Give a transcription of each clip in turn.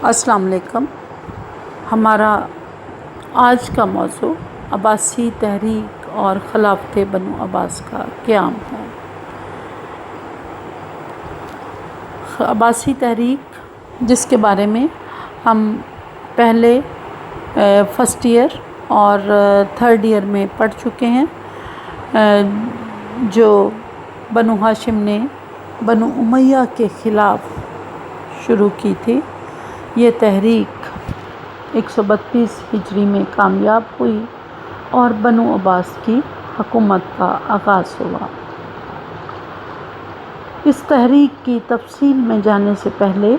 السلام علیکم۔ ہمارا آج کا موضوع عباسی تحریک اور خلافت بنو عباس کا قیام ہے۔ عباسی تحریک جس کے بارے میں ہم پہلے فرسٹ ایئر اور تھرڈ ایئر میں پڑھ چکے ہیں، جو بنو ہاشم نے بنو امیہ کے خلاف شروع کی تھی۔ یہ تحریک 132 ہجری میں کامیاب ہوئی اور بنو عباس کی حکومت کا آغاز ہوا۔ اس تحریک کی تفصیل میں جانے سے پہلے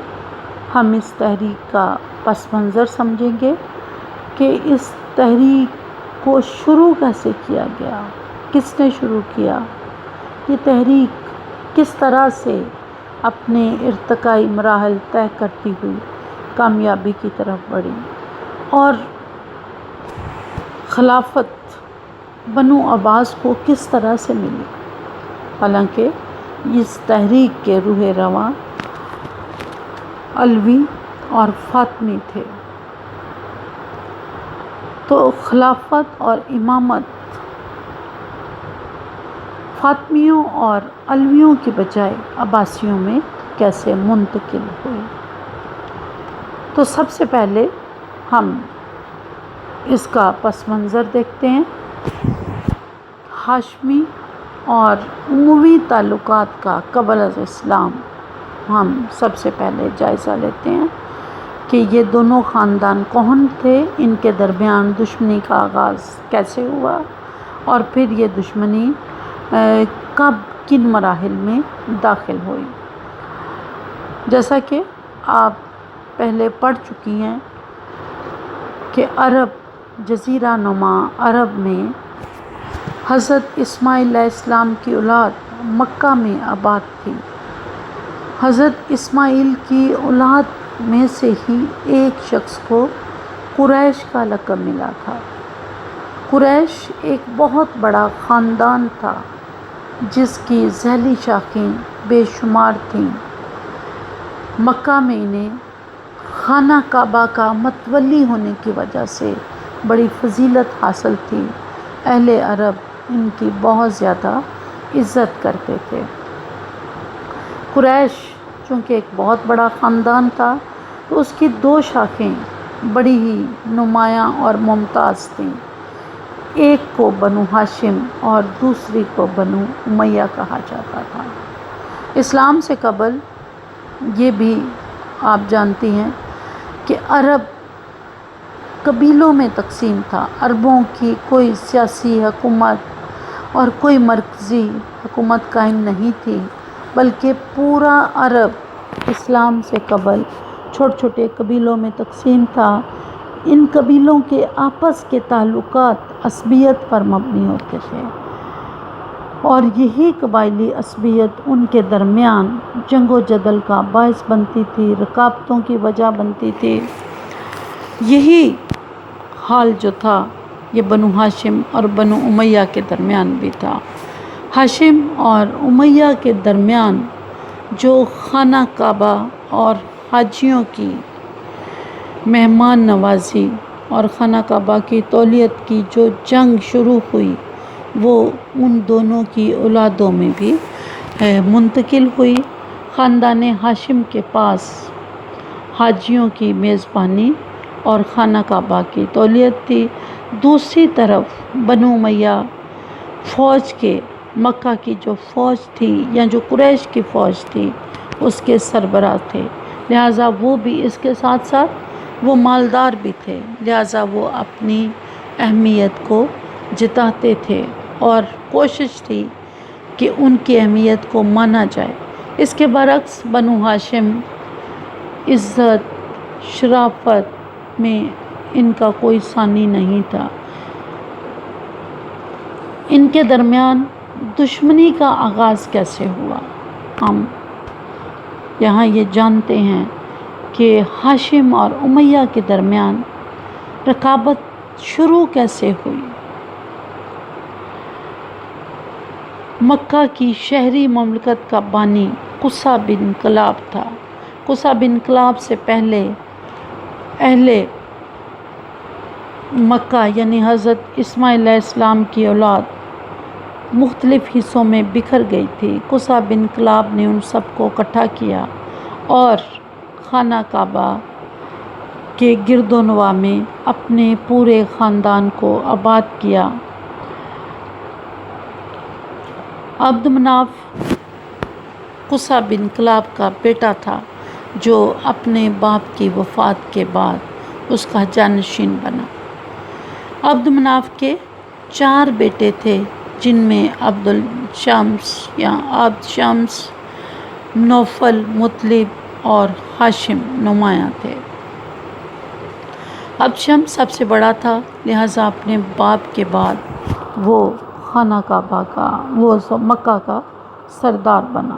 ہم اس تحریک کا پس منظر سمجھیں گے کہ اس تحریک کو شروع کیسے کیا گیا، کس نے شروع کیا، یہ تحریک کس طرح سے اپنے ارتقائی مراحل طے کرتی ہوئی کامیابی کی طرف بڑھی، اور خلافت بنو عباس کو کس طرح سے ملی۔ حالانکہ اس تحریک کے روح رواں علوی اور فاطمی تھے، تو خلافت اور امامت فاطمیوں اور علویوں کی بجائے عباسیوں میں کیسے منتقل ہوئی۔ تو سب سے پہلے ہم اس کا پس منظر دیکھتے ہیں۔ ہاشمی اور اموی تعلقات کا قبل از اسلام ہم سب سے پہلے جائزہ لیتے ہیں کہ یہ دونوں خاندان کون تھے، ان کے درمیان دشمنی کا آغاز کیسے ہوا، اور پھر یہ دشمنی کب کن مراحل میں داخل ہوئی۔ جیسا کہ آپ پہلے پڑھ چکی ہیں کہ عرب جزیرہ نما عرب میں حضرت اسماعیل علیہ السلام کی اولاد مکہ میں آباد تھی۔ حضرت اسماعیل کی اولاد میں سے ہی ایک شخص کو قریش کا لقب ملا تھا۔ قریش ایک بہت بڑا خاندان تھا جس کی ذیلی شاخیں بے شمار تھیں۔ مکہ میں انہیں خانہ کعبہ کا متولی ہونے کی وجہ سے بڑی فضیلت حاصل تھی۔ اہل عرب ان کی بہت زیادہ عزت کرتے تھے۔ قریش چونکہ ایک بہت بڑا خاندان تھا تو اس کی دو شاخیں بڑی ہی نمایاں اور ممتاز تھیں، ایک کو بنو ہاشم اور دوسری کو بنو امیہ کہا جاتا تھا۔ اسلام سے قبل یہ بھی آپ جانتی ہیں کہ عرب قبیلوں میں تقسیم تھا۔ عربوں کی کوئی سیاسی حکومت اور کوئی مرکزی حکومت قائم نہیں تھی، بلکہ پورا عرب اسلام سے قبل چھوٹے چھوٹے قبیلوں میں تقسیم تھا۔ ان قبیلوں کے آپس کے تعلقات عصبیت پر مبنی ہوتے تھے، اور یہی قبائلی عصبیت ان کے درمیان جنگ و جدل کا باعث بنتی تھی، رکاوٹوں کی وجہ بنتی تھی۔ یہی حال جو تھا یہ بنو ہاشم اور بنو امیہ کے درمیان بھی تھا۔ ہاشم اور امیہ کے درمیان جو خانہ کعبہ اور حاجیوں کی مہمان نوازی اور خانہ کعبہ کی تولیت کی جو جنگ شروع ہوئی، وہ ان دونوں کی اولادوں میں بھی منتقل ہوئی۔ خاندان ہاشم کے پاس حاجیوں کی میزبانی اور خانہ کعبہ کی تولیت تھی، دوسری طرف بنو امیہ فوج کے مکہ کی جو فوج تھی یا جو قریش کی فوج تھی اس کے سربراہ تھے، لہٰذا وہ بھی اس کے ساتھ ساتھ وہ مالدار بھی تھے، لہٰذا وہ اپنی اہمیت کو جتاتے تھے اور کوشش تھی کہ ان کی اہمیت کو مانا جائے۔ اس کے برعکس بنو ہاشم عزت شرافت میں ان کا کوئی ثانی نہیں تھا۔ ان کے درمیان دشمنی کا آغاز کیسے ہوا؟ ہم یہاں یہ جانتے ہیں کہ ہاشم اور امیہ کے درمیان رکاوٹ شروع کیسے ہوئی۔ مکہ کی شہری مملکت کا بانی قصہ بن کلاب تھا۔ قصہ بن کلاب سے پہلے اہل مکہ یعنی حضرت اسماعیل علیہ السلام کی اولاد مختلف حصوں میں بکھر گئی تھی۔ قصہ بن کلاب نے ان سب کو اکٹھا کیا اور خانہ کعبہ کے گرد و نواح میں اپنے پورے خاندان کو آباد کیا۔ عبد مناف قصہ بن کلاب کا بیٹا تھا جو اپنے باپ کی وفات کے بعد اس کا جانشین بنا۔ عبد مناف کے 4 بیٹے تھے جن میں عبد شمس، نوفل، مطلب اور ہاشم نمایاں تھے۔ عبد شمس سب سے بڑا تھا، لہٰذا اپنے باپ کے بعد وہ خانہ کعبہ کا مکہ کا سردار بنا۔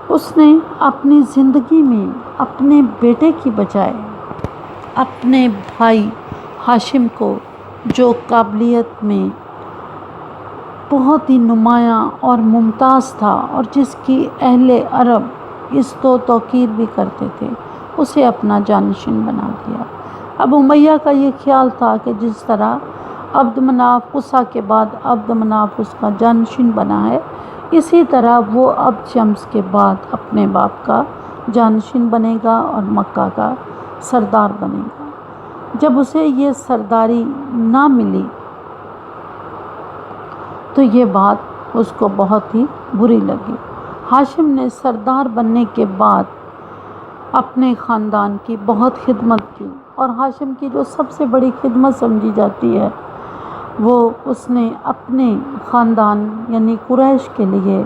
اس نے اپنی زندگی میں اپنے بیٹے کی بجائے اپنے بھائی ہاشم کو، جو قابلیت میں بہت ہی نمایاں اور ممتاز تھا اور جس کی اہل عرب عزت و توقیر بھی کرتے تھے، اسے اپنا جانشین بنا دیا۔ اب امیہ کا یہ خیال تھا کہ جس طرح عبد مناف قصہ کے بعد عبد مناف اس کا جانشین بنا ہے، اسی طرح وہ عبد شمس کے بعد اپنے باپ کا جانشین بنے گا اور مکہ کا سردار بنے گا۔ جب اسے یہ سرداری نہ ملی تو یہ بات اس کو بہت ہی بری لگی۔ ہاشم نے سردار بننے کے بعد اپنے خاندان کی بہت خدمت کی، اور ہاشم کی جو سب سے بڑی خدمت سمجھی جاتی ہے وہ اس نے اپنے خاندان یعنی قریش کے لیے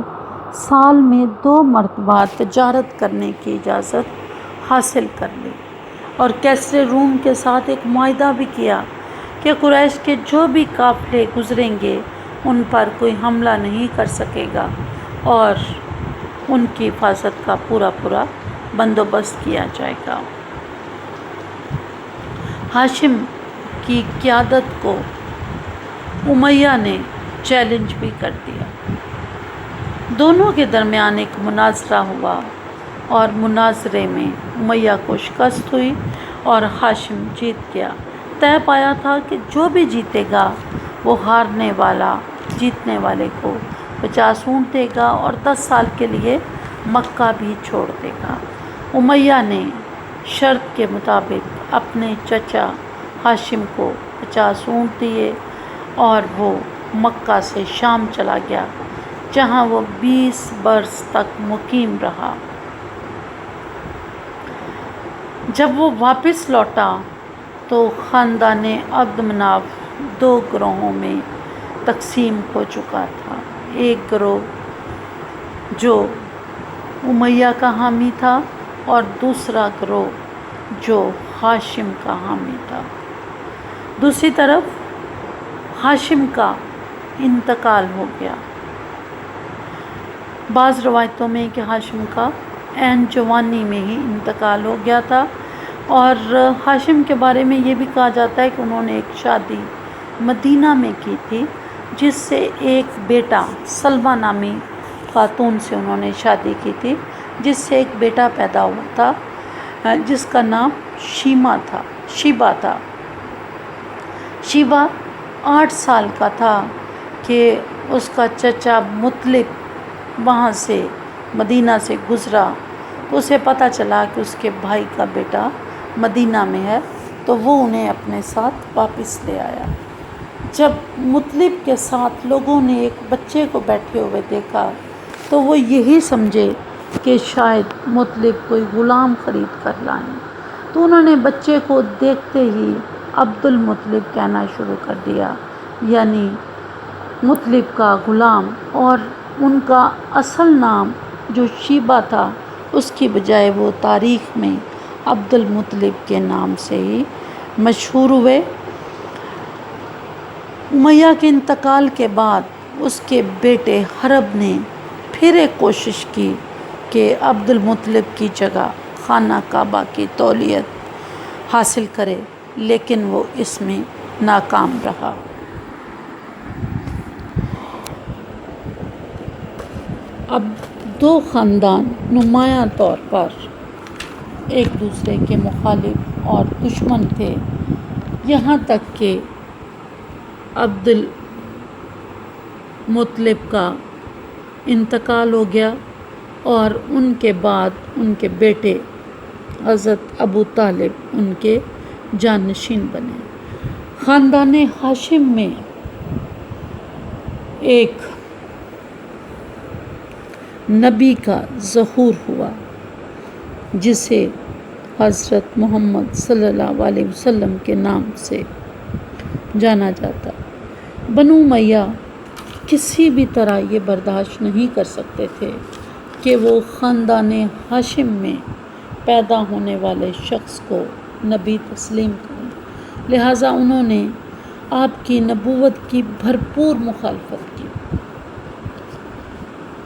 سال میں 2 مرتبہ تجارت کرنے کی اجازت حاصل کر لی، اور کیسر روم کے ساتھ ایک معاہدہ بھی کیا کہ قریش کے جو بھی قافلے گزریں گے ان پر کوئی حملہ نہیں کر سکے گا، اور ان کی حفاظت کا پورا بندوبست کیا جائے گا۔ ہاشم کی قیادت کو امیہ نے چیلنج بھی کر دیا۔ دونوں کے درمیان ایک مناظرہ ہوا، اور مناظرے میں امیہ کو شکست ہوئی اور ہاشم جیت گیا۔ طے پایا تھا کہ جو بھی جیتے گا وہ ہارنے والا جیتنے والے کو 50 اونٹ دے گا اور 10 سال کے لیے مکہ بھی چھوڑ دے گا۔ امیہ نے شرط کے مطابق اپنے چچا ہاشم کو 50 اونٹ دیے اور وہ مکہ سے شام چلا گیا، جہاں وہ 20 برس تک مقیم رہا۔ جب وہ واپس لوٹا تو خاندان عبد مناف 2 گروہوں میں تقسیم ہو چکا تھا۔ ایک گروہ جو امیہ کا حامی تھا اور دوسرا گروہ جو ہاشم کا حامی تھا۔ دوسری طرف ہاشم کا انتقال ہو گیا۔ بعض روایتوں میں کہ ہاشم کا عین جوانی میں ہی انتقال ہو گیا تھا، اور ہاشم کے بارے میں یہ بھی کہا جاتا ہے کہ انہوں نے ایک شادی مدینہ میں کی تھی، جس سے ایک بیٹا سلمہ نامی خاتون سے انہوں نے شادی کی تھی، جس سے ایک بیٹا پیدا ہوا تھا جس کا نام شیبہ تھا۔ شیبہ 8 سال کا تھا کہ اس کا چچا مطلب وہاں سے مدینہ سے گزرا، تو اسے پتہ چلا کہ اس کے بھائی کا بیٹا مدینہ میں ہے، تو وہ انہیں اپنے ساتھ واپس لے آیا۔ جب مطلب کے ساتھ لوگوں نے ایک بچے کو بیٹھے ہوئے دیکھا تو وہ یہی سمجھے کہ شاید مطلب کوئی غلام خرید کر لائیں، تو انہوں نے بچے کو دیکھتے ہی عبد المطلب کہنا شروع کر دیا، یعنی مطلب کا غلام، اور ان کا اصل نام جو شیبہ تھا اس کی بجائے وہ تاریخ میں عبد المطلب کے نام سے ہی مشہور ہوئے۔ امیہ کے انتقال کے بعد اس کے بیٹے حرب نے پھر ایک کوشش کی کہ عبد المطلب کی جگہ خانہ کعبہ کی تولیت حاصل کرے، لیکن وہ اس میں ناکام رہا۔ اب 2 خاندان نمایاں طور پر ایک دوسرے کے مخالف اور دشمن تھے، یہاں تک کہ عبد المطلب کا انتقال ہو گیا اور ان کے بعد ان کے بیٹے حضرت ابو طالب ان کے جانشین بنے۔ خاندان ہاشم میں ایک نبی کا ظہور ہوا جسے حضرت محمد صلی اللہ علیہ وسلم کے نام سے جانا جاتا۔ بنو امیہ کسی بھی طرح یہ برداشت نہیں کر سکتے تھے کہ وہ خاندان ہاشم میں پیدا ہونے والے شخص کو نبی تسلیم کریں، لہٰذا انہوں نے آپ کی نبوت کی بھرپور مخالفت کی۔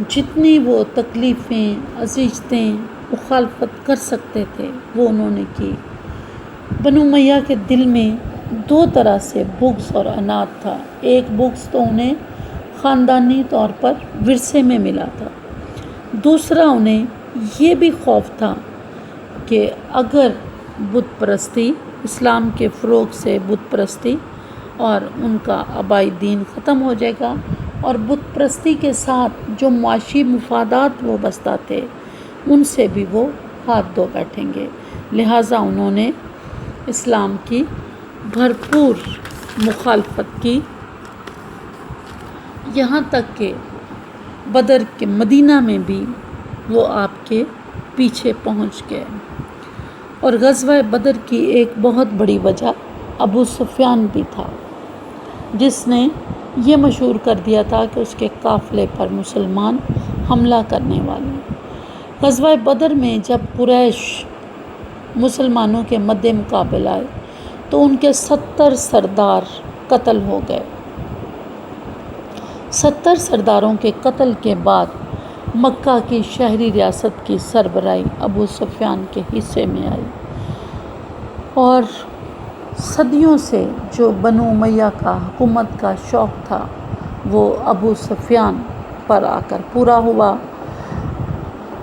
جتنی وہ تکلیفیں، اذیتیں مخالفت کر سکتے تھے وہ انہوں نے کی۔ بنو امیہ کے دل میں دو طرح سے بغض اور عناد تھا۔ ایک بغض تو انہیں خاندانی طور پر ورثے میں ملا تھا، دوسرا انہیں یہ بھی خوف تھا کہ اگر بت پرستی، اسلام کے فروغ سے بت پرستی اور ان کا آبائی دین ختم ہو جائے گا، اور بت پرستی کے ساتھ جو معاشی مفادات وابستہ تھے ان سے بھی وہ ہاتھ دھو بیٹھیں گے، لہٰذا انہوں نے اسلام کی بھرپور مخالفت کی، یہاں تک کہ بدر کے مدینہ میں بھی وہ آپ کے پیچھے پہنچ گئے۔ اور غزوہ بدر کی ایک بہت بڑی وجہ ابو سفیان بھی تھا، جس نے یہ مشہور کر دیا تھا کہ اس کے قافلے پر مسلمان حملہ کرنے والے ہیں۔ غزوہ بدر میں جب قریش مسلمانوں کے مد مقابل آئے تو ان کے 70 سردار قتل ہو گئے۔ 70 سرداروں کے قتل کے بعد مکہ کی شہری ریاست کی سربراہی ابو سفیان کے حصے میں آئی، اور صدیوں سے جو بنو امیہ کا حکومت کا شوق تھا وہ ابو سفیان پر آ کر پورا ہوا۔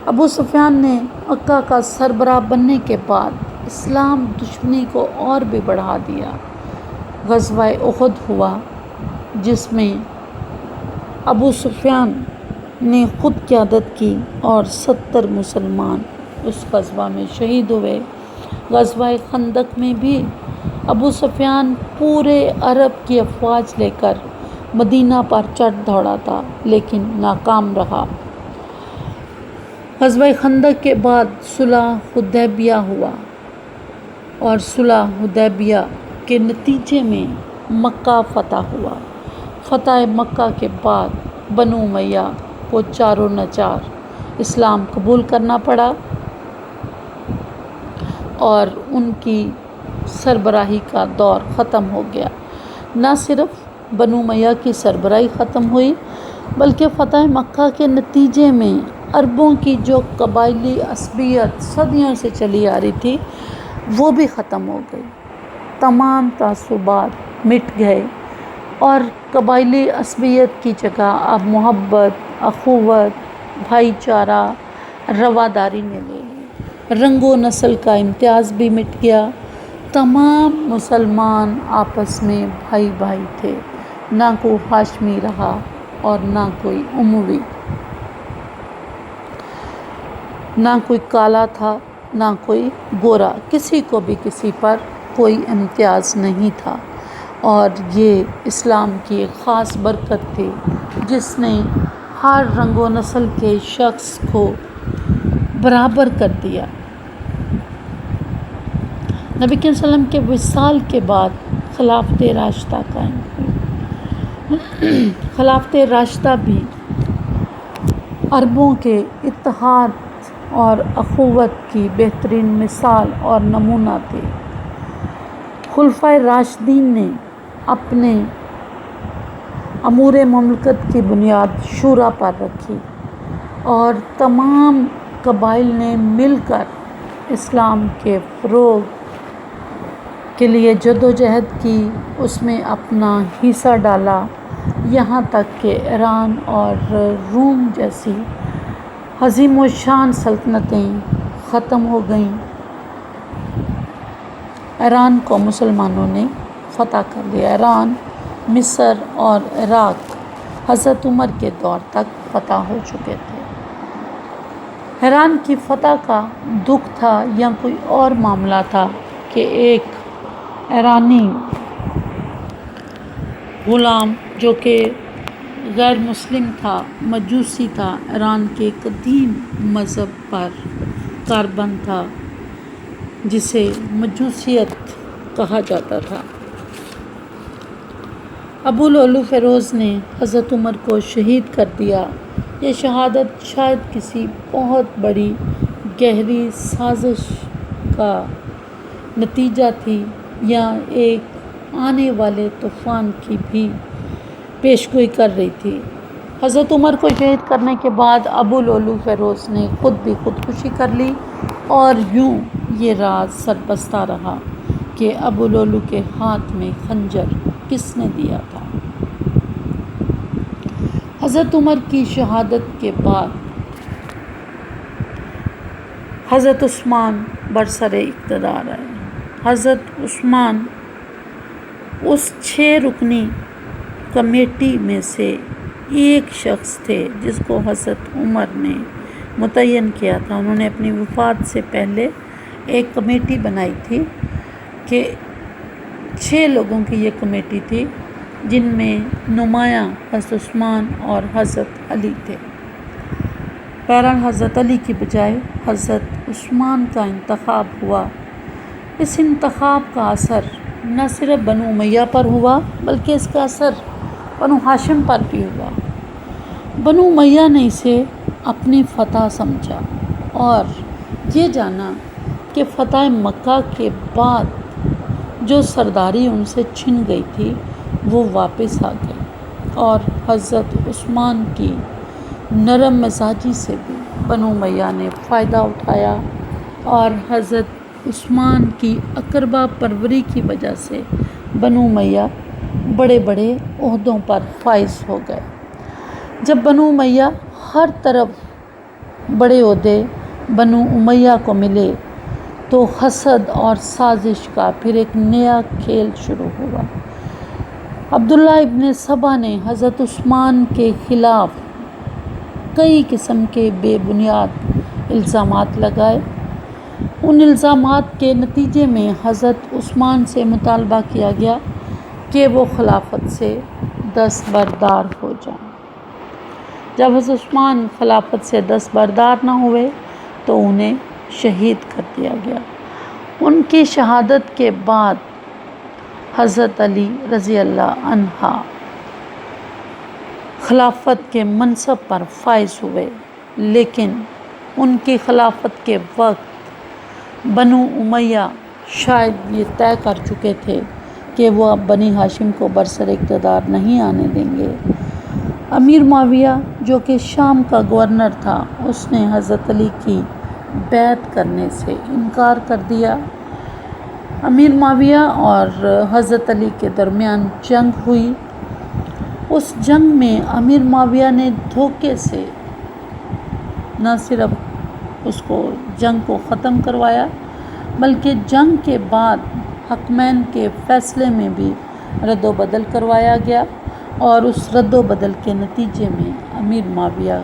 ابو سفیان نے مکہ کا سربراہ بننے کے بعد اسلام دشمنی کو اور بھی بڑھا دیا۔ غزوہ احد ہوا جس میں ابو سفیان نے خود قیادت کی اور 70 مسلمان اس غزوہ میں شہید ہوئے۔ غزوہ خندق میں بھی ابو سفیان پورے عرب کی افواج لے کر مدینہ پر چڑھ دوڑا تھا لیکن ناکام رہا۔ غزوہ خندق کے بعد صلح حدیبیہ ہوا، اور صلح حدیبیہ کے نتیجے میں مکہ فتح ہوا۔ فتح مکہ کے بعد بنو امیہ کو چاروں نچار اسلام قبول کرنا پڑا، اور ان کی سربراہی کا دور ختم ہو گیا۔ نہ صرف بنو امیہ کی سربراہی ختم ہوئی بلکہ فتح مکہ کے نتیجے میں عربوں کی جو قبائلی عصبیت صدیوں سے چلی آ رہی تھی وہ بھی ختم ہو گئی۔ تمام تعصبات مٹ گئے اور قبائلی عصبیت کی جگہ اب محبت، اخوت، بھائی چارہ، رواداری نے لے لی۔ رنگ و نسل کا امتیاز بھی مٹ گیا، تمام مسلمان آپس میں بھائی بھائی تھے، نہ کوئی ہاشمی رہا اور نہ کوئی اموی، نہ کوئی کالا تھا نہ کوئی گورا، کسی کو بھی کسی پر کوئی امتیاز نہیں تھا۔ اور یہ اسلام کی ایک خاص برکت تھی جس نے ہر رنگ و نسل کے شخص کو برابر کر دیا۔ نبی صلی اللہ علیہ وسلم کے وصال کے بعد خلافت راشدہ قائم ہوئی۔ خلافت راشدہ بھی عربوں کے اتحاد اور اخوت کی بہترین مثال اور نمونہ تھے۔ خلفائے راشدین نے اپنے امور مملکت کی بنیاد شورا پر رکھی اور تمام قبائل نے مل کر اسلام کے فروغ کے لیے جدوجہد کی، اس میں اپنا حصہ ڈالا، یہاں تک کہ ایران اور روم جیسی عظیم و شان سلطنتیں ختم ہو گئیں ایران کو مسلمانوں نے فتح کر لیا۔ ایران، مصر اور عراق حضرت عمر کے دور تک فتح ہو چکے تھے۔ ایران کی فتح کا دکھ تھا یا کوئی اور معاملہ تھا کہ ایک ایرانی غلام جو کہ غیر مسلم تھا، مجوسی تھا، ایران کے قدیم مذہب پر کاربند تھا جسے مجوسیت کہا جاتا تھا۔ ابو لؤلؤ فیروز نے حضرت عمر کو شہید کر دیا۔ یہ شہادت شاید کسی بہت بڑی گہری سازش کا نتیجہ تھی یا ایک آنے والے طوفان کی بھی پیشگوئی کر رہی تھی۔ حضرت عمر کو شہید کرنے کے بعد ابو لؤلؤ فیروز نے خود بھی خودکشی کر لی، اور یوں یہ راز سربستہ رہا کہ ابو لؤلؤ کے ہاتھ میں خنجر کس نے دیا تھا۔ حضرت عمر کی شہادت کے بعد حضرت عثمان برسر اقتدار آئے۔ حضرت عثمان اس 6 رکنی کمیٹی میں سے ایک شخص تھے جس کو حضرت عمر نے متعین کیا تھا۔ انہوں نے اپنی وفات سے پہلے ایک کمیٹی بنائی تھی کہ 6 لوگوں کی یہ کمیٹی تھی، جن میں نمایاں حضرت عثمان اور حضرت علی تھے۔ بہرحال حضرت علی کی بجائے حضرت عثمان کا انتخاب ہوا۔ اس انتخاب کا اثر نہ صرف بنو امیہ پر ہوا بلکہ اس کا اثر بنو ہاشم پر بھی ہوا۔ بنو امیہ نے اسے اپنی فتح سمجھا اور یہ جانا کہ فتح مکہ کے بعد جو سرداری ان سے چھن گئی تھی وہ واپس آ گئی، اور حضرت عثمان کی نرم مزاجی سے بھی بنو امیہ نے فائدہ اٹھایا، اور حضرت عثمان کی اقربا پروری کی وجہ سے بنو امیہ بڑے بڑے عہدوں پر فائز ہو گئے۔ جب بنو امیہ ہر طرف بڑے عہدے بنو امیہ کو ملے تو حسد اور سازش کا پھر ایک نیا کھیل شروع ہوا۔ عبداللہ ابن سبا نے حضرت عثمان کے خلاف کئی قسم کے بے بنیاد الزامات لگائے۔ ان الزامات کے نتیجے میں حضرت عثمان سے مطالبہ کیا گیا کہ وہ خلافت سے دستبردار ہو جائیں۔ جب حضرت عثمان خلافت سے دستبردار نہ ہوئے تو انہیں شہید کر دیا گیا۔ ان کی شہادت کے بعد حضرت علی رضی اللہ عنہ خلافت کے منصب پر فائز ہوئے، لیکن ان کی خلافت کے وقت بنو امیہ شاید یہ طے کر چکے تھے کہ وہ اب بنی ہاشم کو برسر اقتدار نہیں آنے دیں گے۔ امیر معاویہ جو کہ شام کا گورنر تھا، اس نے حضرت علی کی بیعت کرنے سے انکار کر دیا۔ امیر معاویہ اور حضرت علی کے درمیان جنگ ہوئی۔ اس جنگ میں امیر معاویہ نے دھوکے سے نہ صرف اس کو جنگ کو ختم کروایا بلکہ جنگ کے بعد حکمین کے فیصلے میں بھی رد و بدل کروایا گیا، اور اس رد و بدل کے نتیجے میں امیر معاویہ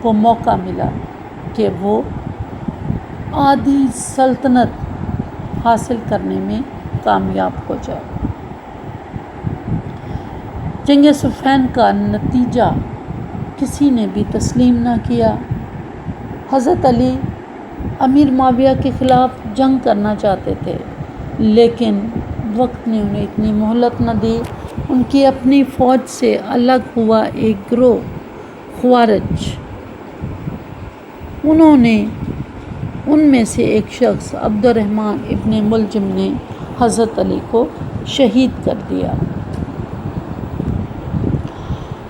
کو موقع ملا کہ وہ آدھی سلطنت حاصل کرنے میں کامیاب ہو جائے۔ جنگ صفین کا نتیجہ کسی نے بھی تسلیم نہ کیا۔ حضرت علی امیر معاویہ کے خلاف جنگ کرنا چاہتے تھے، لیکن وقت نے انہیں اتنی مہلت نہ دی۔ ان کی اپنی فوج سے الگ ہوا ایک گروہ خوارج، انہوں نے ان میں سے ایک شخص عبد الرحمن ابن ملجم نے حضرت علی کو شہید کر دیا۔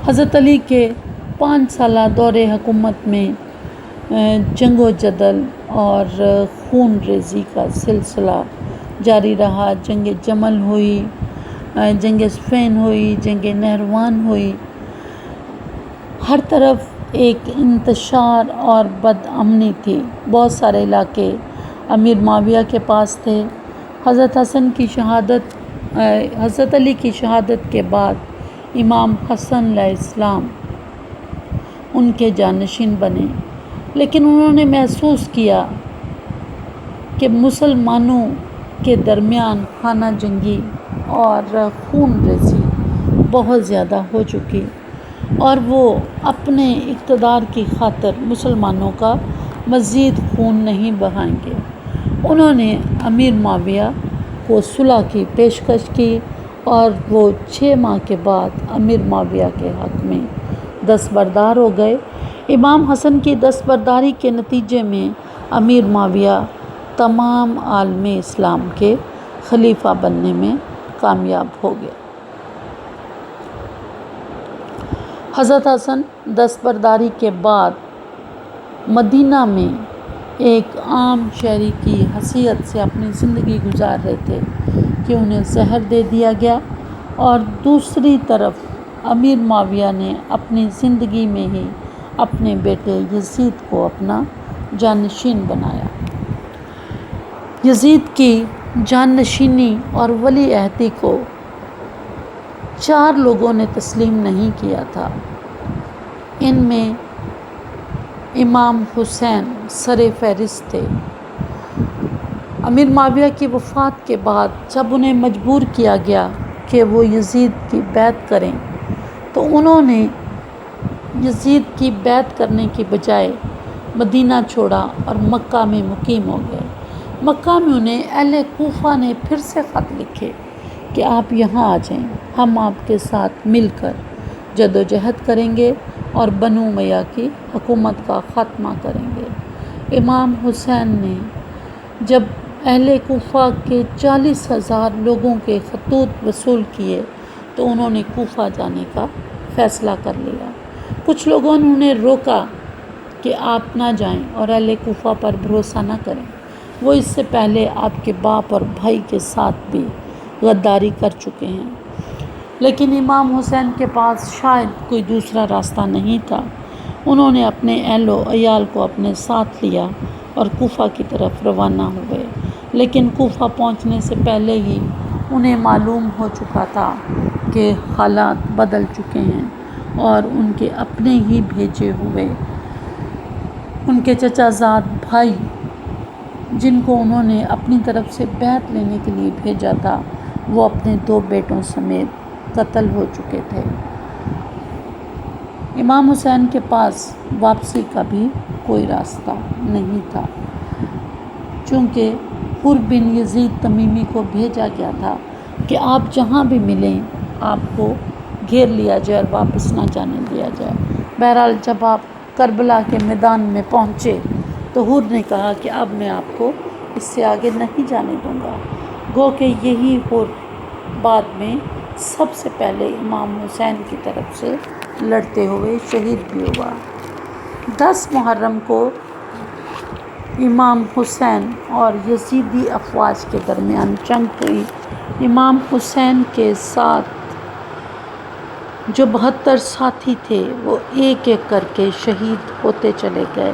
حضرت علی کے 5 سالہ دور حکومت میں جنگ و جدل اور خون ریزی کا سلسلہ جاری رہا۔ جنگ جمل ہوئی، جنگ صفین ہوئی، جنگ نہروان ہوئی۔ ہر طرف ایک انتشار اور بد امنی تھی۔ بہت سارے علاقے امیر معاویہ کے پاس تھے۔ حضرت علی کی شہادت کے بعد امام حسن علیہ السلام ان کے جانشین بنے، لیکن انہوں نے محسوس کیا کہ مسلمانوں کے درمیان خانہ جنگی اور خون ریزی بہت زیادہ ہو چکی اور وہ اپنے اقتدار کی خاطر مسلمانوں کا مزید خون نہیں بہائیں گے۔ انہوں نے امیر معاویہ کو صلح کی پیشکش کی اور وہ 6 ماہ کے بعد امیر معاویہ کے حق میں دستبردار ہو گئے۔ امام حسن کی دستبرداری کے نتیجے میں امیر معاویہ تمام عالم اسلام کے خلیفہ بننے میں کامیاب ہو گئے۔ حضرت حسن دستبرداری کے بعد مدینہ میں ایک عام شہری کی حیثیت سے اپنی زندگی گزار رہے تھے کہ انہیں زہر دے دیا گیا، اور دوسری طرف امیر معاویہ نے اپنی زندگی میں ہی اپنے بیٹے یزید کو اپنا جانشین بنایا۔ یزید کی جانشینی اور ولی عہدی کو 4 لوگوں نے تسلیم نہیں کیا تھا۔ ان میں امام حسین سر فہرست تھے۔ امیر معاویہ کی وفات کے بعد جب انہیں مجبور کیا گیا کہ وہ یزید کی بیعت کریں تو انہوں نے یزید کی بیعت کرنے کی بجائے مدینہ چھوڑا اور مکہ میں مقیم ہو گئے۔ مکہ میں انہیں اہل کوفہ نے پھر سے خط لکھے کہ آپ یہاں آ جائیں، ہم آپ کے ساتھ مل کر جدوجہد کریں گے اور بنو امیہ کی حکومت کا خاتمہ کریں گے۔ امام حسین نے جب اہل کوفہ کے 40,000 لوگوں کے خطوط وصول کیے تو انہوں نے کوفہ جانے کا فیصلہ کر لیا۔ کچھ لوگوں نے انہیں روکا کہ آپ نہ جائیں اور اہل کوفہ پر بھروسہ نہ کریں، وہ اس سے پہلے آپ کے باپ اور بھائی کے ساتھ بھی غداری کر چکے ہیں۔ لیکن امام حسین کے پاس شاید کوئی دوسرا راستہ نہیں تھا۔ انہوں نے اپنے اہل و عیال کو اپنے ساتھ لیا اور کوفہ کی طرف روانہ ہوئے، لیکن کوفہ پہنچنے سے پہلے ہی انہیں معلوم ہو چکا تھا کہ حالات بدل چکے ہیں اور ان کے اپنے ہی بھیجے ہوئے ان کے چچا زاد بھائی، جن کو انہوں نے اپنی طرف سے بیعت لینے کے لیے بھیجا تھا، وہ اپنے 2 بیٹوں سمیت قتل ہو چکے تھے۔ امام حسین کے پاس واپسی کا بھی کوئی راستہ نہیں تھا، چونکہ حر بن یزید تمیمی کو بھیجا گیا تھا کہ آپ جہاں بھی ملیں آپ کو گھیر لیا جائے اور واپس نہ جانے دیا جائے۔ بہرحال جب آپ کربلا کے میدان میں پہنچے تو حر نے کہا کہ اب میں آپ کو اس سے آگے نہیں جانے دوں گا، گو کہ یہی حر بعد میں سب سے پہلے امام حسین کی طرف سے لڑتے ہوئے شہید بھی ہوا۔ 10 محرم کو امام حسین اور یزیدی افواج کے درمیان جنگ ہوئی۔ امام حسین کے ساتھ جو 72 ساتھی تھے وہ ایک ایک کر کے شہید ہوتے چلے گئے۔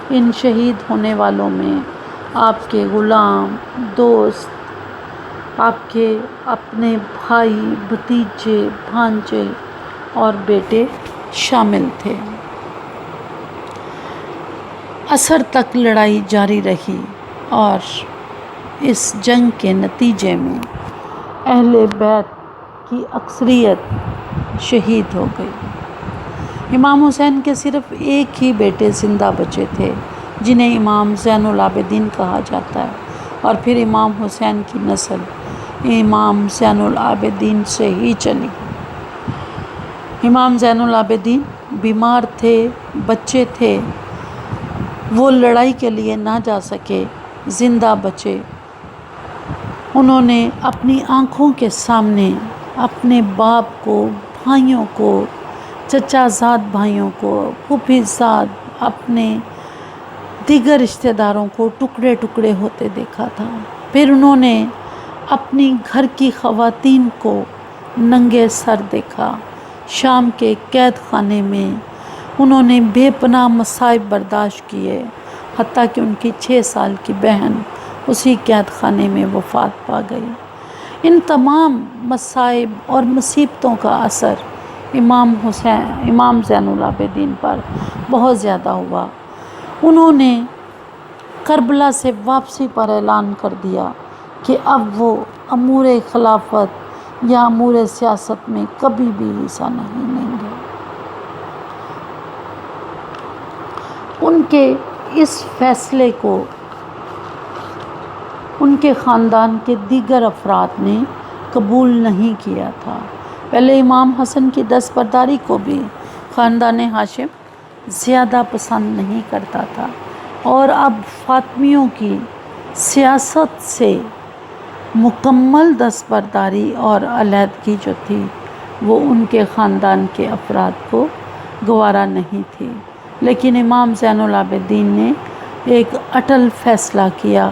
ان شہید ہونے والوں میں آپ کے غلام، دوست، آپ کے اپنے بھائی، بھتیجے، بھانجے اور بیٹے شامل تھے۔ عصر تک لڑائی جاری رہی اور اس جنگ کے نتیجے میں اہل بیت کی اکثریت شہید ہو گئی۔ امام حسین کے صرف ایک ہی بیٹے زندہ بچے تھے، جنہیں امام زین العابدین کہا جاتا ہے، اور پھر امام حسین کی نسل امام زین العابدین سے ہی چلی۔ امام زین العابدین بیمار تھے، بچے تھے، وہ لڑائی کے لیے نہ جا سکے، زندہ بچے۔ انہوں نے اپنی آنکھوں کے سامنے اپنے باپ کو، بھائیوں کو، چچا زاد بھائیوں کو، پھوپھی زاد، اپنے دیگر رشتہ داروں کو ٹکڑے ٹکڑے ہوتے دیکھا تھا۔ پھر انہوں نے اپنی گھر کی خواتین کو ننگے سر دیکھا۔ شام کے قید خانے میں انہوں نے بے پناہ مصائب برداشت کیے، حتیٰ کہ ان کی 6 سال کی بہن اسی قید خانے میں وفات پا گئی۔ ان تمام مصائب اور مصیبتوں کا اثر امام زین العابدین پر بہت زیادہ ہوا۔ انہوں نے کربلا سے واپسی پر اعلان کر دیا کہ اب وہ امور خلافت یا امور سیاست میں کبھی بھی حصہ نہیں لیں گے۔ ان کے اس فیصلے کو ان کے خاندان کے دیگر افراد نے قبول نہیں کیا تھا۔ پہلے امام حسن کی دستبرداری کو بھی خاندان ہاشم زیادہ پسند نہیں کرتا تھا، اور اب فاطمیوں کی سیاست سے مکمل دستبرداری اور علیحدگی جو تھی وہ ان کے خاندان کے افراد کو گوارا نہیں تھی۔ لیکن امام زین العابدین نے ایک اٹل فیصلہ کیا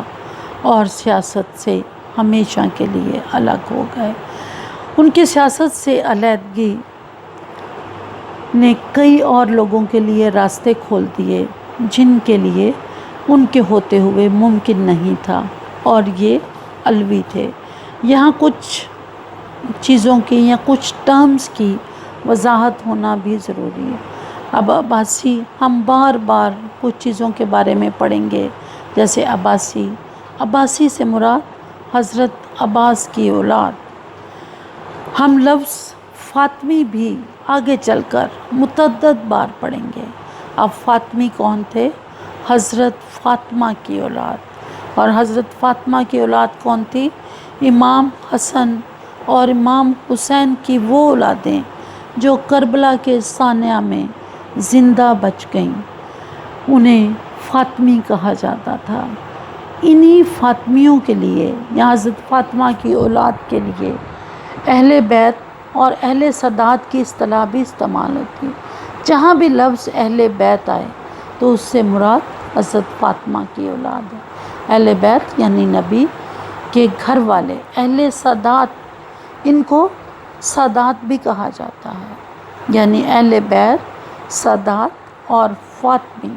اور سیاست سے ہمیشہ کے لیے الگ ہو گئے۔ ان کی سیاست سے علیحدگی نے کئی اور لوگوں کے لیے راستے کھول دیے جن کے لیے ان کے ہوتے ہوئے ممکن نہیں تھا، اور یہ علوی تھے۔ یہاں کچھ چیزوں کی یا کچھ ٹرمز کی وضاحت ہونا بھی ضروری ہے۔ اب عباسی، ہم بار بار کچھ چیزوں کے بارے میں پڑھیں گے، جیسے عباسی سے مراد حضرت عباس کی اولاد۔ ہم لفظ فاطمی بھی آگے چل کر متعدد بار پڑھیں گے۔ اب فاطمی کون تھے؟ حضرت فاطمہ کی اولاد۔ اور حضرت فاطمہ کی اولاد کون تھی؟ امام حسن اور امام حسین کی وہ اولادیں جو کربلا کے سانحہ میں زندہ بچ گئیں، انہیں فاطمی کہا جاتا تھا۔ انہی فاطمیوں کے لیے یا حضرت فاطمہ کی اولاد کے لیے اہل بیت اور اہل سادات کی اصطلاح بھی استعمال ہوتی ہے۔ جہاں بھی لفظ اہل بیت آئے تو اس سے مراد حضرت فاطمہ کی اولاد ہے۔ اہل بیت یعنی نبی کے گھر والے، اہل سادات، ان کو سادات بھی کہا جاتا ہے، یعنی اہل بیت، سادات اور فاطمی،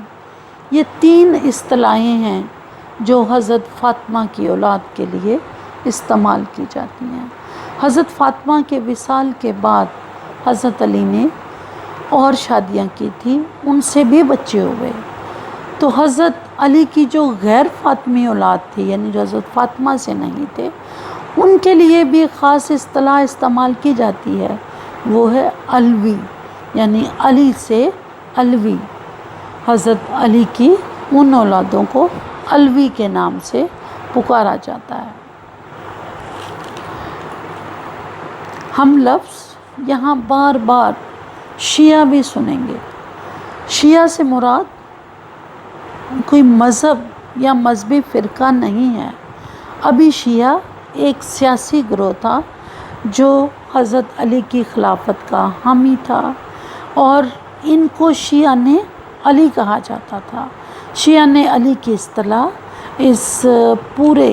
یہ تین اصطلاحیں ہیں جو حضرت فاطمہ کی اولاد کے لیے استعمال کی جاتی ہیں۔ حضرت فاطمہ کے وصال کے بعد حضرت علی نے اور شادیاں کی تھی، ان سے بھی بچے ہوئے۔ تو حضرت علی کی جو غیر فاطمی اولاد تھی، یعنی جو حضرت فاطمہ سے نہیں تھے، ان کے لیے بھی خاص اصطلاح استعمال کی جاتی ہے، وہ ہے علوی، یعنی علی سے علوی۔ حضرت علی کی ان اولادوں کو علوی کے نام سے پکارا جاتا ہے۔ ہم لفظ یہاں بار بار شیعہ بھی سنیں گے۔ شیعہ سے مراد کوئی مذہب یا مذہبی فرقہ نہیں ہے۔ ابھی شیعہ ایک سیاسی گروہ تھا جو حضرت علی کی خلافت کا حامی تھا، اور ان کو شیعہ نے علی کہا جاتا تھا۔ شیعہ نے علی کی اصطلاح اس پورے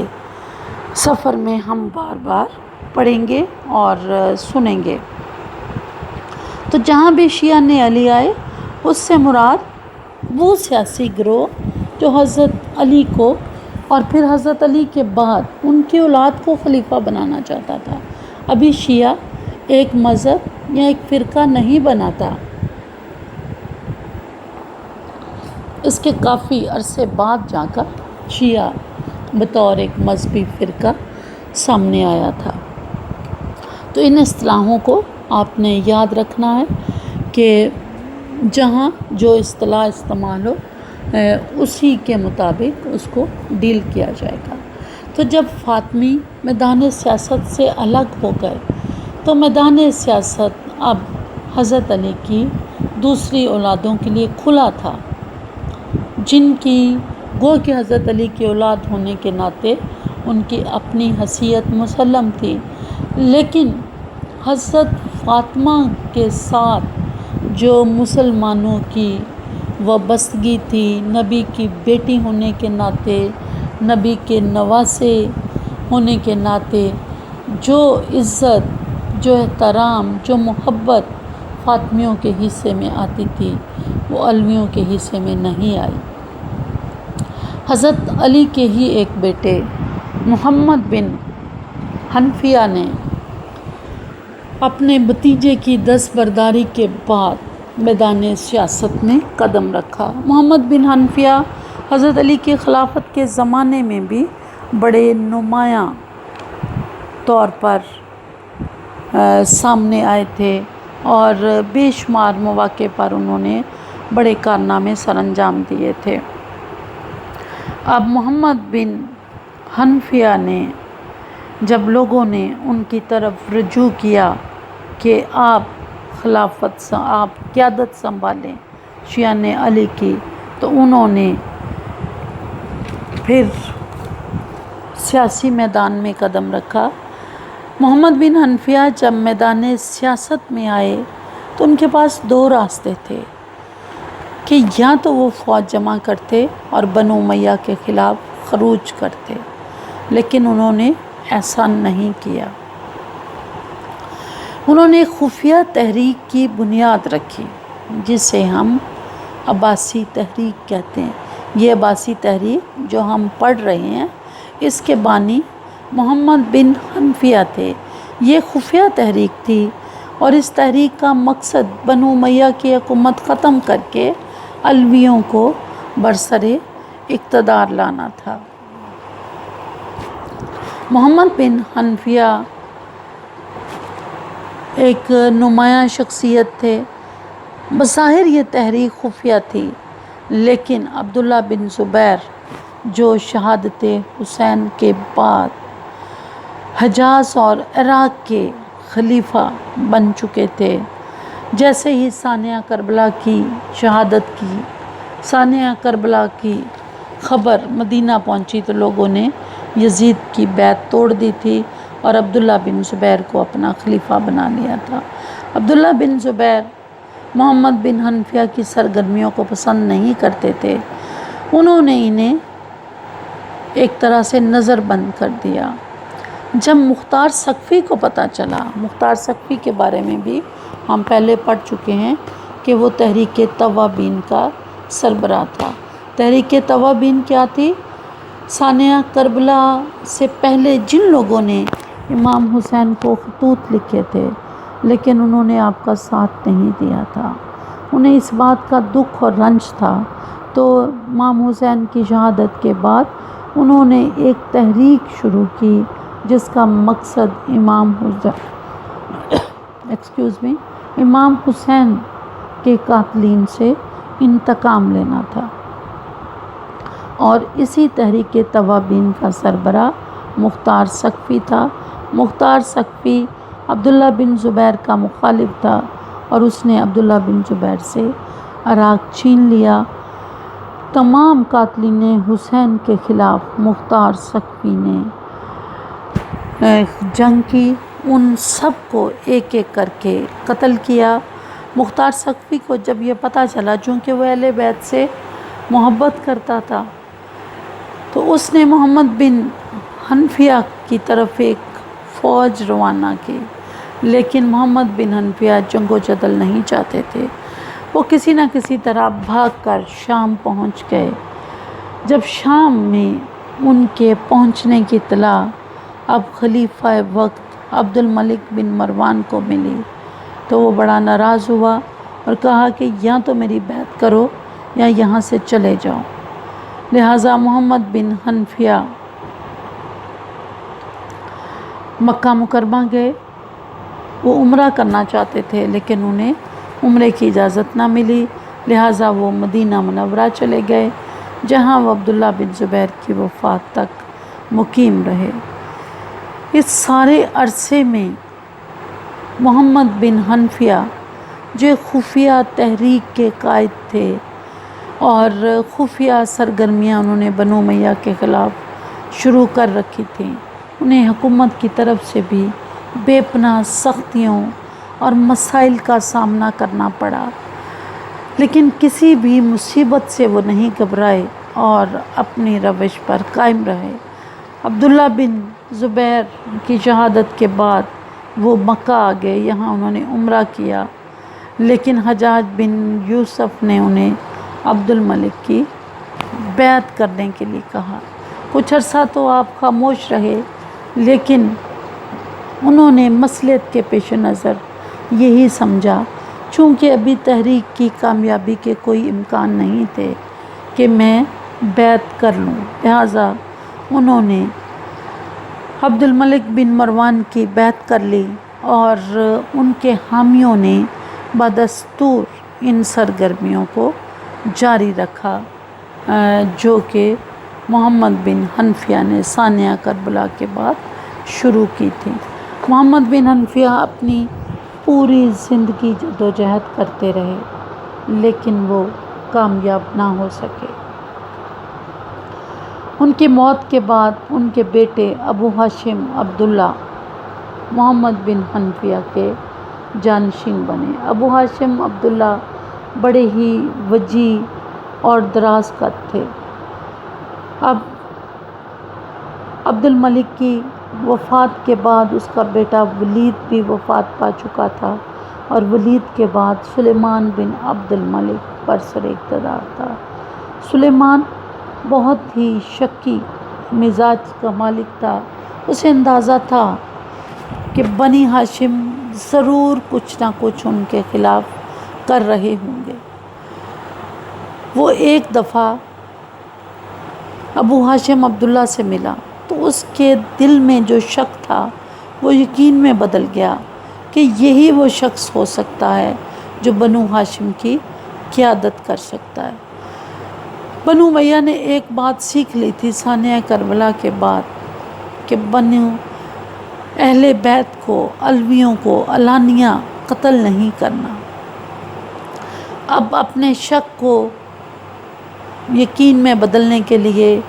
سفر میں ہم بار بار پڑھیں گے اور سنیں گے۔ تو جہاں بھی شیعہ نے علی آئے، اس سے مراد وہ سیاسی گروہ جو حضرت علی کو اور پھر حضرت علی کے بعد ان کی اولاد کو خلیفہ بنانا چاہتا تھا۔ ابھی شیعہ ایک مذہب یا ایک فرقہ نہیں بنا تھا، اس کے کافی عرصے بعد جا کر شیعہ بطور ایک مذہبی فرقہ سامنے آیا تھا۔ تو ان اصطلاحوں کو آپ نے یاد رکھنا ہے کہ جہاں جو اصطلاح استعمال ہو اسی کے مطابق اس کو ڈیل کیا جائے گا۔ تو جب فاطمی میدان سیاست سے الگ ہو گئے تو میدان سیاست اب حضرت علی کی دوسری اولادوں کے لیے کھلا تھا، جن کی گو کہ حضرت علی کی اولاد ہونے کے ناطے ان کی اپنی حیثیت مسلم تھی، لیکن حضرت فاطمہ کے ساتھ جو مسلمانوں کی وابستگی تھی، نبی کی بیٹی ہونے کے ناطے، نبی کے نواسے ہونے کے ناطے، جو عزت، جو احترام، جو محبت فاطمیوں کے حصے میں آتی تھی وہ علویوں کے حصے میں نہیں آئی۔ حضرت علی کے ہی ایک بیٹے محمد بن حنفیہ نے اپنے بھتیجے کی دستبرداری کے بعد میدان سیاست میں قدم رکھا۔ محمد بن حنفیہ حضرت علی کی خلافت کے زمانے میں بھی بڑے نمایاں طور پر سامنے آئے تھے اور بے شمار مواقع پر انہوں نے بڑے کارنامے سر انجام دیے تھے۔ اب محمد بن حنفیہ نے جب لوگوں نے ان کی طرف رجوع کیا کہ آپ قیادت سنبھالیں شیعان علی کی، تو انہوں نے پھر سیاسی میدان میں قدم رکھا۔ محمد بن حنفیہ جب میدان سیاست میں آئے تو ان کے پاس دو راستے تھے کہ یا تو وہ فوج جمع کرتے اور بنو امیہ کے خلاف خروج کرتے، لیکن انہوں نے ایسا نہیں کیا۔ انہوں نے خفیہ تحریک کی بنیاد رکھی جسے ہم عباسی تحریک کہتے ہیں۔ یہ عباسی تحریک جو ہم پڑھ رہے ہیں اس کے بانی محمد بن حنفیہ تھے۔ یہ خفیہ تحریک تھی اور اس تحریک کا مقصد بنو امیہ کی حکومت ختم کر کے علویوں کو برسر اقتدار لانا تھا۔ محمد بن حنفیہ ایک نمایاں شخصیت تھے۔ بظاہر یہ تحریک خفیہ تھی، لیکن عبداللہ بن زبیر جو شہادت حسین کے بعد حجاز اور عراق کے خلیفہ بن چکے تھے، جیسے ہی ثانیہ کربلا کی خبر مدینہ پہنچی تو لوگوں نے یزید کی بیعت توڑ دی تھی اور عبداللہ بن زبیر کو اپنا خلیفہ بنا لیا تھا۔ عبداللہ بن زبیر محمد بن حنفیہ کی سرگرمیوں کو پسند نہیں کرتے تھے۔ انہوں نے انہیں ایک طرح سے نظر بند کر دیا۔ جب مختار ثقفی کو پتہ چلا، مختار ثقفی کے بارے میں بھی ہم پہلے پڑھ چکے ہیں کہ وہ تحریک توابین کا سربراہ تھا۔ تحریک توابین کیا تھی؟ ثانیہ کربلا سے پہلے جن لوگوں نے امام حسین کو خطوط لکھے تھے لیکن انہوں نے آپ کا ساتھ نہیں دیا تھا، انہیں اس بات کا دکھ اور رنج تھا، تو امام حسین کی شہادت کے بعد انہوں نے ایک تحریک شروع کی جس کا مقصد امام حسین کے قاتلین سے انتقام لینا تھا، اور اسی تحریک توابین کا سربراہ مختار ثقفی تھا۔ مختار ثقفی عبداللہ بن زبیر کا مخالف تھا اور اس نے عبداللہ بن زبیر سے عراق چھین لیا۔ تمام قاتلین حسین کے خلاف مختار ثقفی نے جنگ کی، ان سب کو ایک ایک کر کے قتل کیا۔ مختار ثقفی کو جب یہ پتہ چلا، چونکہ وہ اہل بیت سے محبت کرتا تھا، تو اس نے محمد بن حنفیہ کی طرف ایک فوج روانہ کی، لیکن محمد بن حنفیہ جنگ و جدل نہیں چاہتے تھے۔ وہ کسی نہ کسی طرح بھاگ کر شام پہنچ گئے۔ جب شام میں ان کے پہنچنے کی اطلاع اب خلیفہ وقت عبد الملک بن مروان کو ملی تو وہ بڑا ناراض ہوا اور کہا کہ یا تو میری بیعت کرو یا یہاں سے چلے جاؤ۔ لہٰذا محمد بن حنفیہ مکہ مکرمہ گئے۔ وہ عمرہ کرنا چاہتے تھے لیکن انہیں عمرے کی اجازت نہ ملی، لہٰذا وہ مدینہ منورہ چلے گئے جہاں وہ عبداللہ بن زبیر کی وفات تک مقیم رہے۔ اس سارے عرصے میں محمد بن حنفیہ جو خفیہ تحریک کے قائد تھے اور خفیہ سرگرمیاں انہوں نے بنو امیہ کے خلاف شروع کر رکھی تھیں، انہیں حکومت کی طرف سے بھی بے پناہ سختیوں اور مسائل کا سامنا کرنا پڑا، لیکن کسی بھی مصیبت سے وہ نہیں گھبرائے اور اپنی روش پر قائم رہے۔ عبداللہ بن زبیر کی شہادت کے بعد وہ مکہ آ گئے، یہاں انہوں نے عمرہ کیا، لیکن حجاج بن یوسف نے انہیں عبد الملک کی بیعت کرنے کے لیے کہا۔ کچھ عرصہ تو آپ خاموش رہے، لیکن انہوں نے مصلحت کے پیش نظر یہی سمجھا، چونکہ ابھی تحریک کی کامیابی کے کوئی امکان نہیں تھے، کہ میں بیعت کر لوں۔ لہٰذا انہوں نے عبد الملک بن مروان کی بیعت کر لی، اور ان کے حامیوں نے بدستور ان سرگرمیوں کو جاری رکھا جو کہ محمد بن حنفیہ نے ثانیہ کربلا کے بعد شروع کی تھی۔ محمد بن حنفیہ اپنی پوری زندگی جدوجہد کرتے رہے، لیکن وہ کامیاب نہ ہو سکے۔ ان کی موت کے بعد ان کے بیٹے ابو ہاشم عبداللہ محمد بن حنفیہ کے جانشین بنے۔ ابو ہاشم عبداللہ بڑے ہی وجیح اور دراز قد تھے۔ اب عبد الملک کی وفات کے بعد اس کا بیٹا ولید بھی وفات پا چکا تھا، اور ولید کے بعد سلیمان بن عبد الملک برسر اقتدار تھا۔ سلیمان بہت ہی شکی مزاج کا مالک تھا۔ اسے اندازہ تھا کہ بنی ہاشم ضرور کچھ نہ کچھ ان کے خلاف کر رہے ہوں گے۔ وہ ایک دفعہ ابو ہاشم عبداللہ سے ملا تو اس کے دل میں جو شک تھا وہ یقین میں بدل گیا کہ یہی وہ شخص ہو سکتا ہے جو بنو ہاشم کی قیادت کر سکتا ہے۔ بنو امیہ نے ایک بات سیکھ لی تھی ثانیہ کربلا کے بعد، کہ بنو اہل بیت کو، علویوں کو علانیہ قتل نہیں کرنا۔ اب اپنے شک کو یقین میں بدلنے کے لیے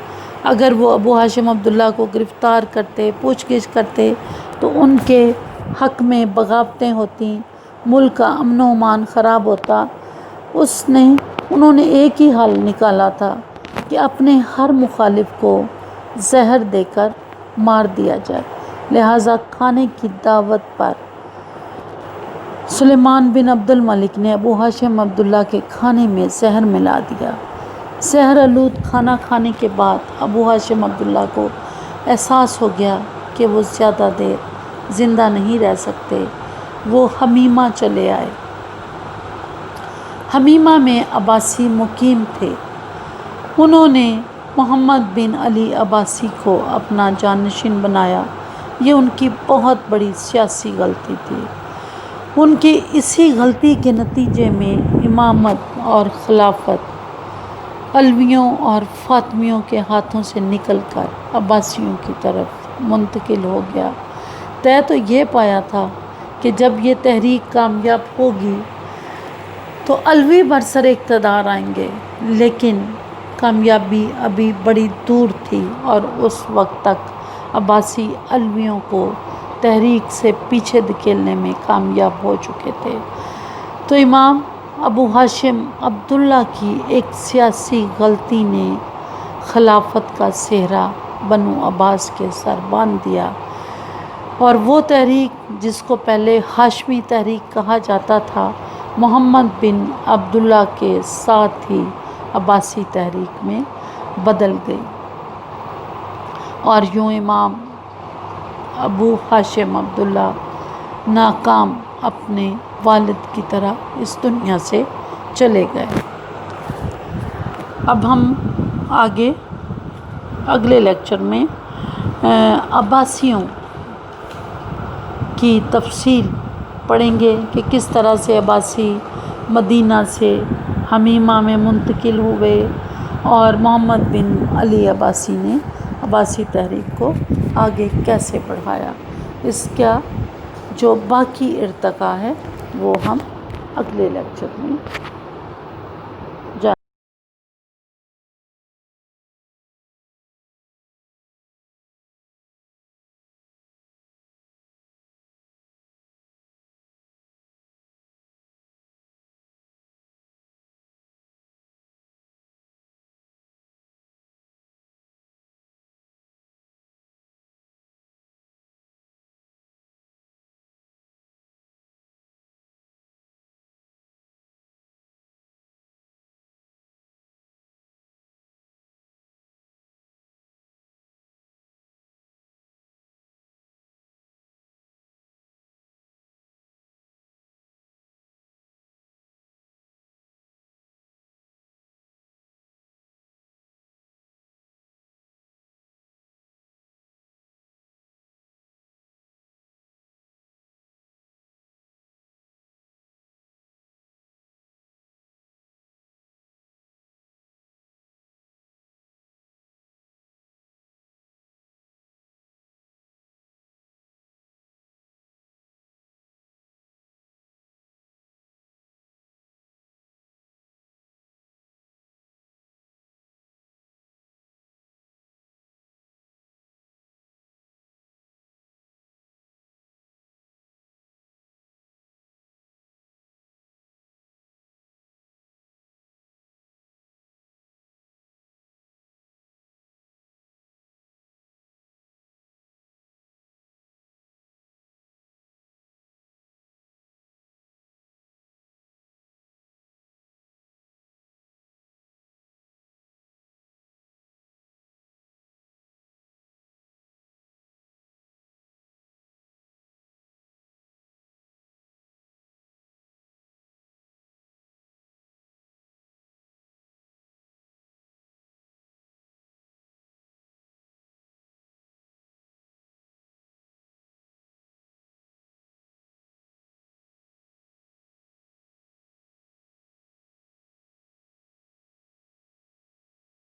اگر وہ ابو ہاشم عبداللہ کو گرفتار کرتے، پوچھ گچھ کرتے، تو ان کے حق میں بغاوتیں ہوتی، ملک کا امن و امان خراب ہوتا۔ انہوں نے ایک ہی حل نکالا تھا کہ اپنے ہر مخالف کو زہر دے کر مار دیا جائے۔ لہٰذا کھانے کی دعوت پر سلیمان بن عبد الملک نے ابو ہاشم عبداللہ کے کھانے میں زہر ملا دیا۔ زہر آلود کھانا کھانے کے بعد ابو ہاشم عبداللہ کو احساس ہو گیا کہ وہ زیادہ دیر زندہ نہیں رہ سکتے۔ وہ حمیمہ چلے آئے۔ حمیمہ میں عباسی مقیم تھے۔ انہوں نے محمد بن علی عباسی کو اپنا جانشین بنایا۔ یہ ان کی بہت بڑی سیاسی غلطی تھی۔ ان کی اسی غلطی کے نتیجے میں امامت اور خلافت علویوں اور فاطمیوں کے ہاتھوں سے نکل کر عباسیوں کی طرف منتقل ہو گیا۔ طے تو یہ پایا تھا کہ جب یہ تحریک کامیاب ہوگی تو علوی برسر اقتدار آئیں گے، لیکن کامیابی ابھی بڑی دور تھی، اور اس وقت تک عباسی علویوں کو تحریک سے پیچھے دھکیلنے میں کامیاب ہو چکے تھے۔ تو امام ابو ہاشم عبداللہ کی ایک سیاسی غلطی نے خلافت کا سہرا بنو عباس کے سر باندھ دیا، اور وہ تحریک جس کو پہلے ہاشمی تحریک کہا جاتا تھا، محمد بن عبداللہ کے ساتھ ہی عباسی تحریک میں بدل گئی، اور یوں امام ابو ہاشم عبداللہ ناکام اپنے والد کی طرح اس دنیا سے چلے گئے۔ اب ہم آگے اگلے لیکچر میں عباسیوں کی تفصیل پڑھیں گے کہ کس طرح سے عباسی مدینہ سے حمیمہ میں منتقل ہوئے، اور محمد بن علی عباسی نے عباسی تحریک کو آگے کیسے بڑھایا۔ اس کا جو باقی ارتقا ہے وہ ہم اگلے لیکچر میں